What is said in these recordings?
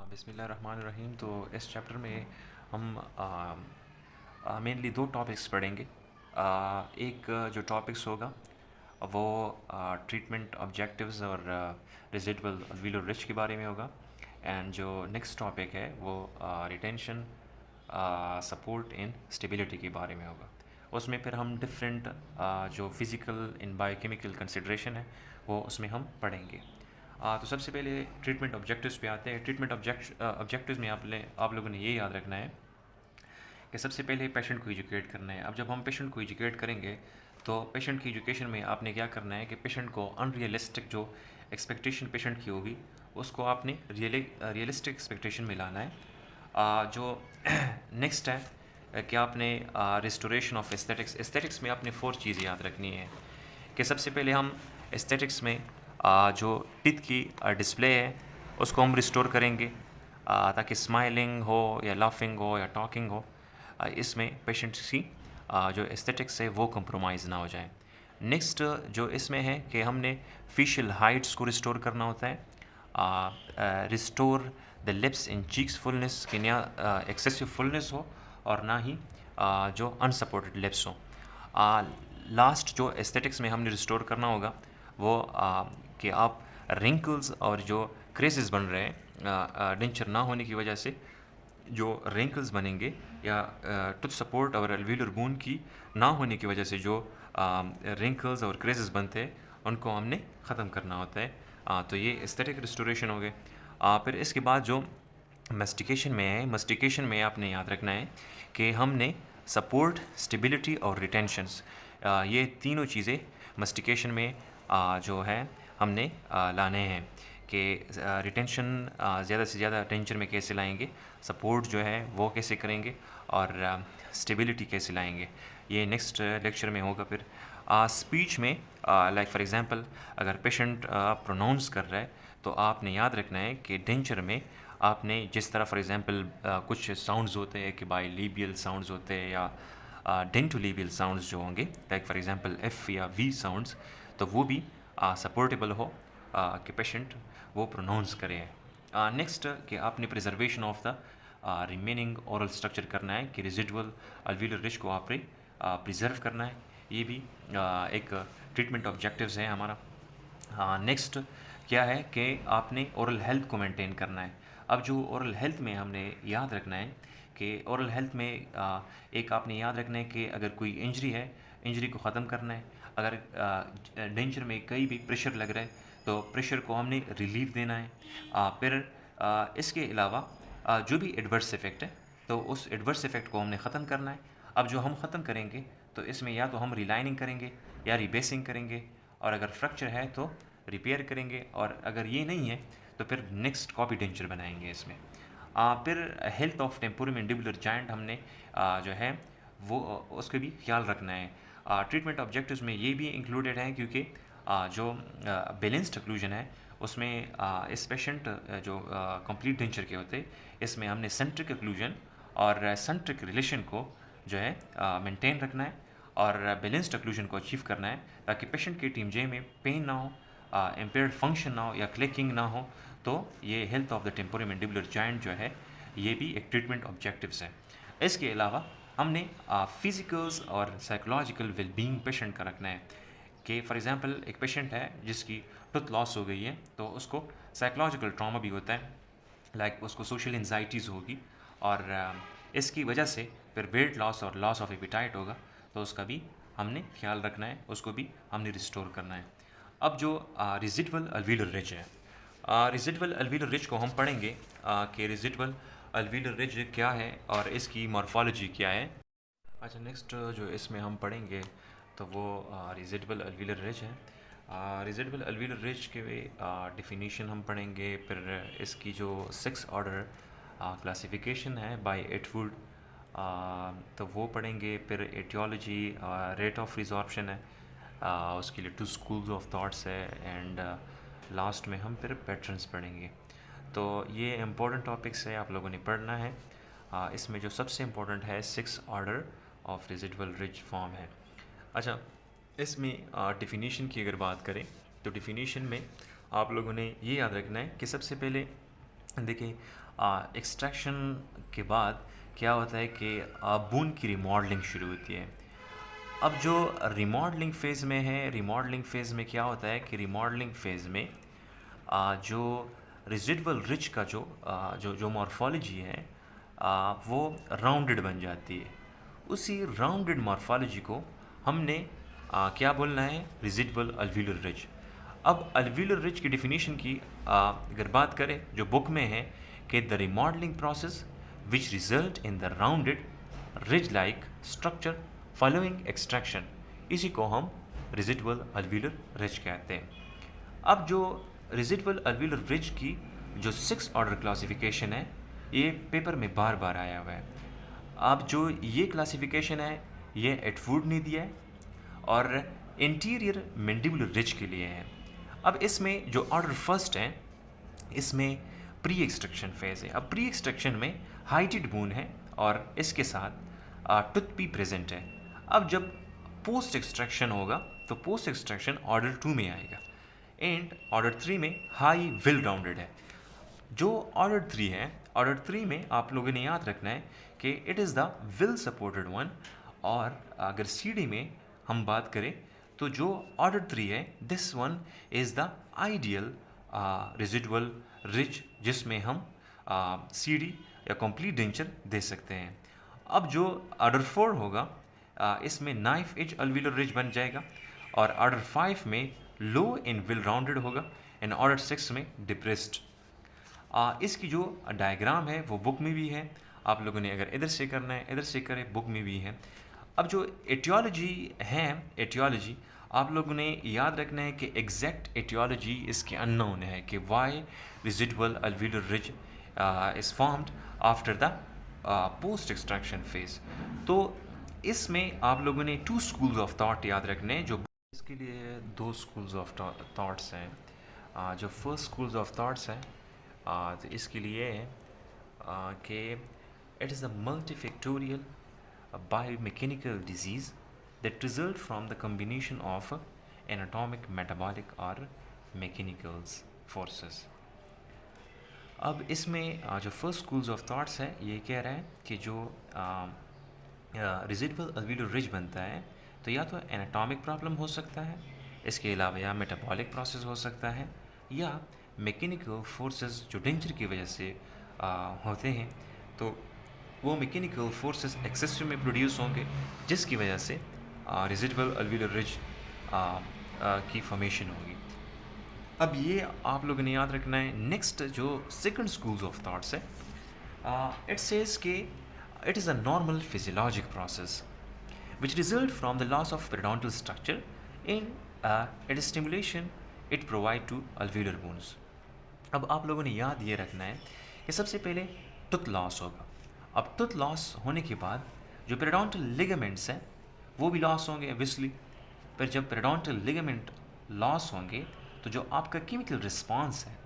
बिस्मिल्लाहिर्रहमानिर्रहीम। तो इस चैप्टर में हम मेनली दो टॉपिक्स पढ़ेंगे। एक जो टॉपिक्स होगा वो ट्रीटमेंट ऑब्जेक्टिव्स और रेजिडुअल अल्वीोलर रिच के बारे में होगा। एंड जो नेक्स्ट टॉपिक है वो रिटेंशन सपोर्ट इन स्टेबिलिटी के बारे में होगा। उसमें फिर हम डिफरेंट जो फिज़िकल इन बायोकेमिकल कंसिड्रेशन है वो उसमें हम पढ़ेंगे। तो सबसे पहले ट्रीटमेंट ऑब्जेक्टिव्स पे आते हैं। ट्रीटमेंट ऑब्जेक्टिव्स में आप लोगों ने ये याद रखना है कि सबसे पहले पेशेंट को एजुकेट करना है। अब जब हम पेशेंट को एजुकेट करेंगे तो पेशेंट की एजुकेशन में आपने क्या करना है कि पेशेंट को अनरियलिस्टिक जो एक्सपेक्टेशन पेशेंट की होगी उसको आपने रियलिस्टिक एक्सपेक्टेशन में लाना है। जो नेक्स्ट है कि आपने रिस्टोरेशन ऑफ एस्थेटिक्स में आपने 4 चीज़ें याद रखनी है कि सबसे पहले हम एस्थेटिक्स में जो टीथ की डिस्प्ले है उसको हम रिस्टोर करेंगे ताकि स्माइलिंग हो या लाफिंग हो या टॉकिंग हो, इसमें पेशेंट्स की जो एस्थेटिक्स है वो कंप्रोमाइज़ ना हो जाए। नेक्स्ट जो इसमें है कि हमने फेशियल हाइट्स को रिस्टोर करना होता है। Restore the lips in cheeks fullness कि ना एक्सेसिव फुलनेस हो और ना ही जो अनसपोर्टेड लिप्स हो। लास्ट जो एस्थेटिक्स में हमने रिस्टोर करना होगा वो कि आप रिंकल्स और जो क्रेसेस बन रहे हैं डेंचर ना होने की वजह से जो रिंकल्स बनेंगे या टूथ सपोर्ट और अल्वीलर बोन की ना होने की वजह से जो रिंकल्स और क्रेसेस बनते हैं उनको हमने ख़त्म करना होता है। तो ये एस्थेटिक रिस्टोरेशन हो गए। फिर इसके बाद जो मस्टिकेशन में है, मस्टिकेशन में आपने याद रखना है कि हमने सपोर्ट, स्टेबिलिटी और रिटेंशंस, ये तीनों चीज़ें मस्टिकेशन में जो है हमने लाने हैं कि रिटेंशन ज़्यादा से ज़्यादा टेंशन में कैसे लाएंगे, सपोर्ट जो है वो कैसे करेंगे और स्टेबिलिटी कैसे लाएंगे, ये नेक्स्ट लेक्चर में होगा। फिर स्पीच में लाइक फॉर एग्जांपल अगर पेशेंट प्रोनाउंस कर रहा है तो आपने याद रखना है कि डेंचर में आपने जिस तरह फॉर एग्जांपल कुछ साउंड्स होते हैं कि बाइलेबियल साउंड्स होते हैं या डेंटोलेबियल साउंड्स जो होंगे लाइक फॉर एग्जांपल एफ या वी साउंड्स, तो वो भी सपोर्टेबल हो कि पेशेंट वो प्रोनाउंस करे। नेक्स्ट कि आपने preservation of the remaining oral structure करना है कि रेजिडुअल अल्वीलर रिच को आपने प्रिजर्व करना है। ये भी एक ट्रीटमेंट ऑब्जेक्टिव्स है हमारा। नेक्स्ट क्या है कि आपने ओरल हेल्थ को मेंटेन करना है। अब जो ओरल हेल्थ में हमने याद रखना है कि ओरल हेल्थ में एक आपने याद रखना है कि अगर कोई इंजरी है, इंजरी को ख़त्म करना है। अगर डेंचर में कहीं भी प्रेशर लग रहा है तो प्रेशर को हमने रिलीफ देना है। फिर इसके अलावा जो भी एडवर्स इफ़ेक्ट है तो उस एडवर्स इफ़ेक्ट को हमने ख़त्म करना है। अब जो हम ख़त्म करेंगे तो इसमें या तो हम रिलाइनिंग करेंगे या रिबेसिंग करेंगे, और अगर फ्रैक्चर है तो रिपेयर करेंगे, और अगर ये नहीं है तो फिर नेक्स्ट कॉपी डेंचर बनाएंगे इसमें। फिर हेल्थ ऑफ टेम्पोरोमैंडिबुलर जॉइंट हमने जो है वो उसका भी ख्याल रखना है। ट्रीटमेंट ऑब्जेक्टिव्स में ये भी इंक्लूडेड है क्योंकि जो बैलेंस्ड ओक्लूजन है उसमें इस पेशेंट जो कंप्लीट डेंचर के होते इसमें हमने सेंट्रिक ओक्लूजन और सेंट्रिक रिलेशन को जो है मेंटेन रखना है और बैलेंस्ड ओक्लूजन को अचीव करना है ताकि पेशेंट की टीम जे में पेन ना हो, इम्पेयर्ड फंक्शन ना हो या क्लिकिंग ना हो। तो ये health of the temporomandibular joint जो है ये भी एक ट्रीटमेंट ऑब्जेक्टिव्स है। इसके अलावा हमने फिज़िकल्स और साइकोलॉजिकल वेलबींग पेशेंट का रखना है कि फॉर एग्जांपल एक पेशेंट है जिसकी टूथ लॉस हो गई है तो उसको साइकोलॉजिकल ट्रॉमा भी होता है, लाइक उसको सोशल एंजाइटीज़ होगी और इसकी वजह से फिर वेट लॉस और लॉस ऑफ एपिटाइट होगा, तो उसका भी हमने ख्याल रखना है, उसको भी हमने रिस्टोर करना है। अब जो रेजिडुअल अल्वीलर रिज है, रेजिडुअल अल्वीलर रिज को हम पढ़ेंगे कि रेजिडुअल अल्वीलर रिज क्या है और इसकी मॉर्फोलॉजी क्या है। अच्छा, नेक्स्ट जो इसमें हम पढ़ेंगे तो वो रेजिडुअल अल्वीलर रिज है। रेजिडुअल अल्वीलर रिज के डिफिनीशन हम पढ़ेंगे, फिर इसकी जो 6 ऑर्डर क्लासिफिकेशन है बाय एटवुड तो वो पढ़ेंगे, फिर एटियोलॉजी, रेट ऑफ रिजॉर्प्शन है, उसके लिए 2 स्कूल्स ऑफ थॉट्स है, एंड लास्ट में हम फिर पैटर्न्स पढ़ेंगे। तो ये इम्पोर्टेंट टॉपिक्स है, आप लोगों ने पढ़ना है। इसमें जो सबसे इम्पोर्टेंट है 6 order of residual ridge form है। अच्छा, इसमें डिफिनीशन की अगर बात करें तो डिफिनीशन में आप लोगों ने ये याद रखना है कि सबसे पहले देखिए एक्सट्रैक्शन के बाद क्या होता है कि बोन की रिमॉडलिंग शुरू होती है। अब जो रिमॉडलिंग फ़ेज़ में है, रिमॉडलिंग फ़ेज़ में क्या होता है कि रिमॉडलिंग फ़ेज़ में जो रेसिडुअल रिच का जो मॉर्फोलॉजी है वो राउंडेड बन जाती है। उसी राउंडेड मॉर्फोलॉजी को हमने क्या बोलना है, रेसिडुअल अल्वीलर रिज। अब अल्वीलर रिज की डेफिनेशन की अगर बात करें जो बुक में है कि the remodelling process which result in the rounded ridge like structure following extraction, इसी को हम रेसिडुअल अल्वीलर रिज कहते हैं। अब जो रेसिडुअल अल्वीलर रिज की जो 6 ऑर्डर क्लासिफिकेशन है, ये पेपर में बार बार आया हुआ है। अब जो ये क्लासिफिकेशन है ये एटवुड ने दिया है और इंटीरियर मैंडिबुलर रिज के लिए है। अब इसमें जो ऑर्डर फर्स्ट है इसमें प्री एक्सट्रैक्शन फेज है। अब प्री एक्सट्रैक्शन में हाइटेड बोन है और इसके साथ टूथ भी प्रेजेंट है। अब जब पोस्ट एक्सट्रैक्शन होगा तो पोस्ट एक्सट्रैक्शन ऑर्डर 2 में आएगा एंड ऑर्डर 3 में हाई विल राउंडेड है। जो ऑर्डर 3 है, ऑर्डर 3 में आप लोगों ने याद रखना है कि it is the will supported one. और अगर सीडी में हम बात करें तो जो ऑर्डर 3 है this one is the ideal residual ridge जिसमें हम सीडी या कंप्लीट डेंचर दे सकते हैं। अब जो ऑर्डर 4 होगा इसमें नाइफ एज अल्वीलर रिज बन जाएगा और ऑर्डर 5 में लो इन विल राउंडेड होगा एंड ऑर्डर 6 में डिप्रेस्ड। इसकी जो डायग्राम है वो बुक में भी है, आप लोगों ने अगर इधर से करना है इधर से करें, बुक में भी है। अब जो एटियोलॉजी है, एटियोलॉजी आप लोगों ने याद रखना है कि एग्जैक्ट एटियोलॉजी इसके अननोन है कि why residual alveolar ridge is formed after the post extraction phase. तो इसमें आप लोगों ने 2 स्कूल्स ऑफ थॉट याद रखने हैं। जो इसके लिए 2 स्कूल्स ऑफ थॉट्स हैं। जो फर्स्ट स्कूल्स ऑफ थॉट्स हैं तो इसके लिए कि it is a multifactorial biomechanical disease that result from the combination of anatomic, metabolic और mechanical forces। अब इसमें जो फर्स्ट स्कूल्स ऑफ थॉट्स है ये कह रहा है कि जो रेसिडुअल अल्वीलर रिज बनता है तो या तो एनाटॉमिक प्रॉब्लम हो सकता है, इसके अलावा या मेटाबॉलिक प्रोसेस हो सकता है या मैकेनिकल फोर्सेस जो डेंजर की वजह से होते हैं। तो वो मैकेनिकल फोर्सेस एक्सेसिव में प्रोड्यूस होंगे जिसकी वजह से रेसिडुअल अल्वीलर रिज की फॉर्मेशन होगी। अब ये आप लोगों ने याद रखना है। नेक्स्ट जो सेकंड स्कूल्स ऑफ थॉट्स है इट सेज के it is a normal physiologic process which result from the loss of periodontal structure in it stimulation it provide to alveolar bones. अब आप लोगों ने याद ये रखना है कि सबसे पहले टूथ लॉस होगा। अब टूथ लॉस होने के बाद जो पेरिडोंटल लिगामेंट्स हैं वो भी लॉस होंगे ऑब्वियसली। पर जब पेरिडोंटल लिगामेंट लॉस होंगे तो जो आपका केमिकल रिस्पांस है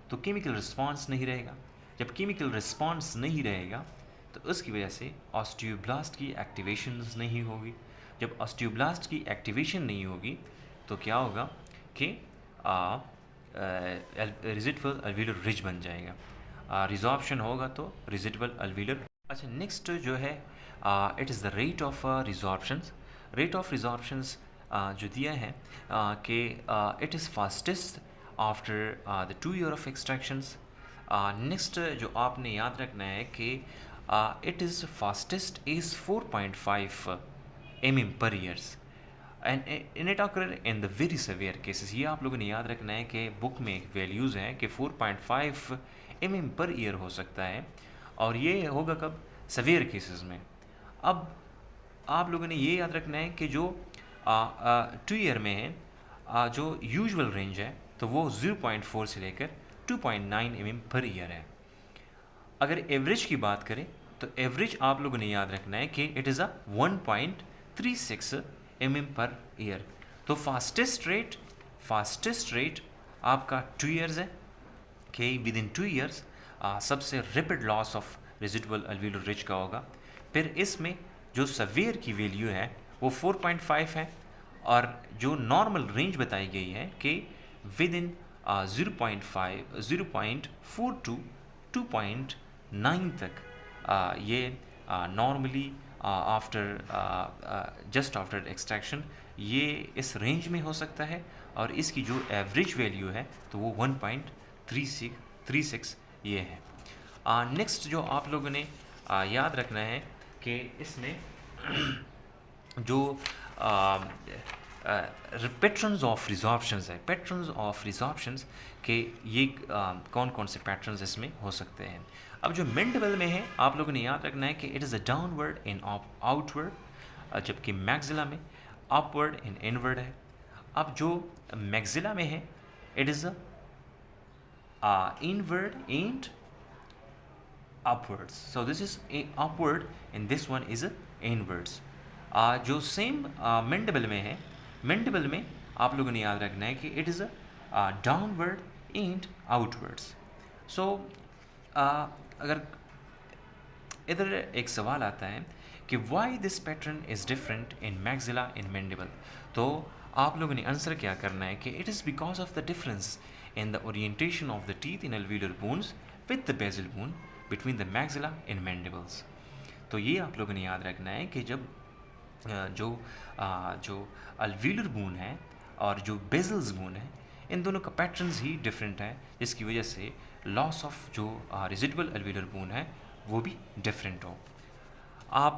तो केमिकल रिस्पांस नहीं रहेगा। जब केमिकल रिस्पांस नहीं रहेगा तो उसकी वजह से ऑस्टियोब्लास्ट की एक्टिवेशन नहीं होगी। जब ऑस्टियोब्लास्ट की एक्टिवेशन नहीं होगी तो क्या होगा कि रेसिडुअल अल्वीलर रिज बन जाएगा। रिजॉर्प्शन होगा तो रेसिडुअल अल्वीलर। अच्छा, नेक्स्ट जो है it is the rate of resorptions. Rate of resorptions जो दिया है कि it is fastest after the 2 year of extractions. Next जो आपने याद रखना है कि it is fastest is 4.5 mm per years and in it occur in the very severe cases. ये आप लोगों ने याद रखना है कि बुक में वैल्यूज़ हैं कि 4.5 mm पर ईयर हो सकता है और ये होगा कब, सेवियर केसेस में। अब आप लोगों ने ये याद रखना है कि जो 2 ईयर में है जो यूजुअल रेंज है तो वो 0.4 से लेकर 2.9 mm पर ईयर है। अगर एवरेज की बात करें तो एवरेज आप लोगों ने याद रखना है कि it is a 1.36 mm per year. तो फास्टेस्ट रेट आपका 2 ईयर्स है कि विद इन 2 ईयर्स सबसे rapid loss of residual alveolar ridge का होगा। फिर इसमें जो सवेयर की वैल्यू है वो 4.5 है और जो नॉर्मल रेंज बताई गई है कि विद इन 0.42 2.9 तक ये नॉर्मली जस्ट आफ्टर एक्सट्रैक्शन ये इस रेंज में हो सकता है, और इसकी जो एवरेज वैल्यू है तो वो 1.36 ये है। नेक्स्ट जो आप लोगों ने याद रखना है कि इसमें जो पैटर्न्स ऑफ रिजॉर्प्शंस है, पैटर्न्स ऑफ रिजॉर्प्शंस के ये कौन कौन से पैटर्न्स इसमें हो सकते हैं। अब जो मैंडिबल में है आप लोगों ने याद रखना है कि it is a downward in outward, जबकि मैक्सिला में अपवर्ड इन इनवर्ड है। अब जो मैक्सिला में है it is a inward and upwards, so this is a upward and this one is a inwards। जो सेम मैंडिबल में है, मैंडिबल में आप लोगों ने याद रखना है कि it is a downward and outwards. So अगर इधर एक सवाल आता है कि why this pattern is different in maxilla in mandible, तो आप लोगों ने आंसर क्या करना है कि it is because of the difference in the orientation of the teeth in alveolar bones with the basal bone between the maxilla in mandibles. तो ये आप लोगों ने याद रखना है कि जब जो अल्वीलर बोन है और जो बेजल्स बोन है, इन दोनों का पैटर्न्स ही डिफरेंट है, जिसकी वजह से लॉस ऑफ जो रेजिडुअल अल्वीलर बोन है वो भी डिफरेंट हो।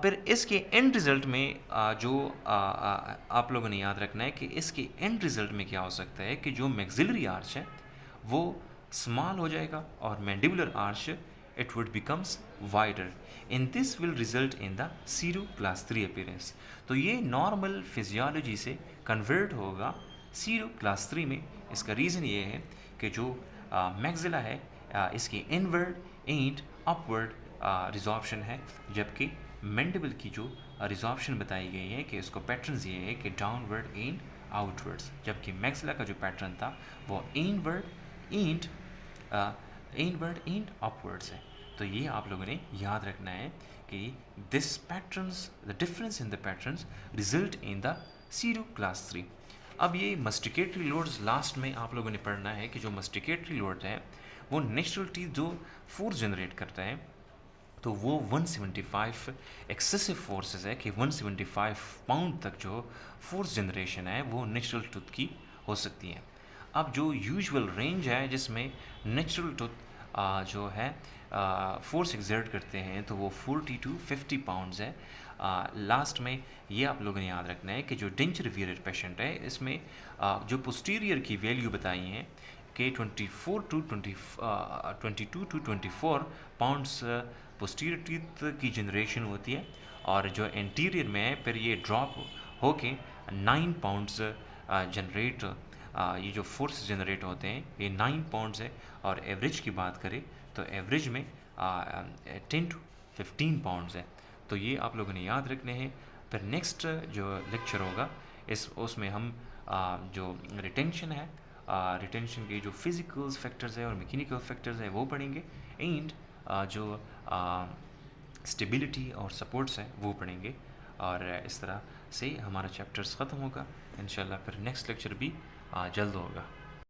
फिर इसके एंड रिज़ल्ट में आप लोगों ने याद रखना है कि इसके एंड रिज़ल्ट में क्या हो सकता है कि जो मैक्सिलरी आर्च है वो स्मॉल हो जाएगा और mandibular arch it would becomes wider and this will result in the sero class 3 appearance। तो ये नॉर्मल फिजियोलॉजी से कन्वर्ट होगा सीरो क्लास 3 में। इसका रीज़न ये है कि जो मैक्सिला है इसकी इनवर्ड एंड अपवर्ड रिजॉर्प्शन है, जबकि मैंडिबल की जो रिजॉर्प्शन बताई गई है कि इसको पैटर्न्स ये है कि डाउनवर्ड एंड आउटवर्ड्स, जबकि मैक्सिला का जो पैटर्न था वो इनवर्ड एंड अपवर्ड्स है। तो ये आप लोगों ने याद रखना है कि this patterns, the difference in the patterns result in the sero class 3। अब ये मस्टिकेटरी लोड्स लास्ट में आप लोगों ने पढ़ना है कि जो मस्टिकेटरी लोड है वो नेचुरल टीथ जो फोर्स जनरेट करता है तो वो 175 एक्सेसिव फोर्सेस है कि 175 पाउंड तक जो फोर्स जनरेशन है वो नेचुरल टूथ की हो सकती है। अब जो यूजुअल रेंज है जिसमें नेचुरल टूथ जो है फोर्स एक्सर्ट करते हैं तो वो 40 to 50 पाउंड्स है। लास्ट में ये आप लोगों ने याद रखना है कि जो डेंचर वीरियर पेशेंट है इसमें जो पोस्टीरियर की वैल्यू बताई हैं कि 22 to 24 पाउंड्स पोस्टीरियर टीथ की जनरेशन होती है, और जो एंटीरियर में है फिर ये ड्रॉप होके 9 पाउंड्स जनरेट ये जो फोर्स जनरेट होते हैं ये 9 पाउंड्स है। और एवरेज की बात करें तो एवरेज में 10 to 15 पाउंड्स है। तो ये आप लोगों ने याद रखने हैं। फिर नेक्स्ट जो लेक्चर होगा उसमें हम जो रिटेंशन है, रिटेंशन के जो फिजिकल फैक्टर्स है और मैकेनिकल फैक्टर्स है वो पढ़ेंगे, एंड जो स्टेबिलिटी और सपोर्ट्स है वो पढ़ेंगे। और इस तरह से हमारा चैप्टर्स ख़त्म होगा इंशाल्लाह। फिर नेक्स्ट लेक्चर भी जल्द होगा।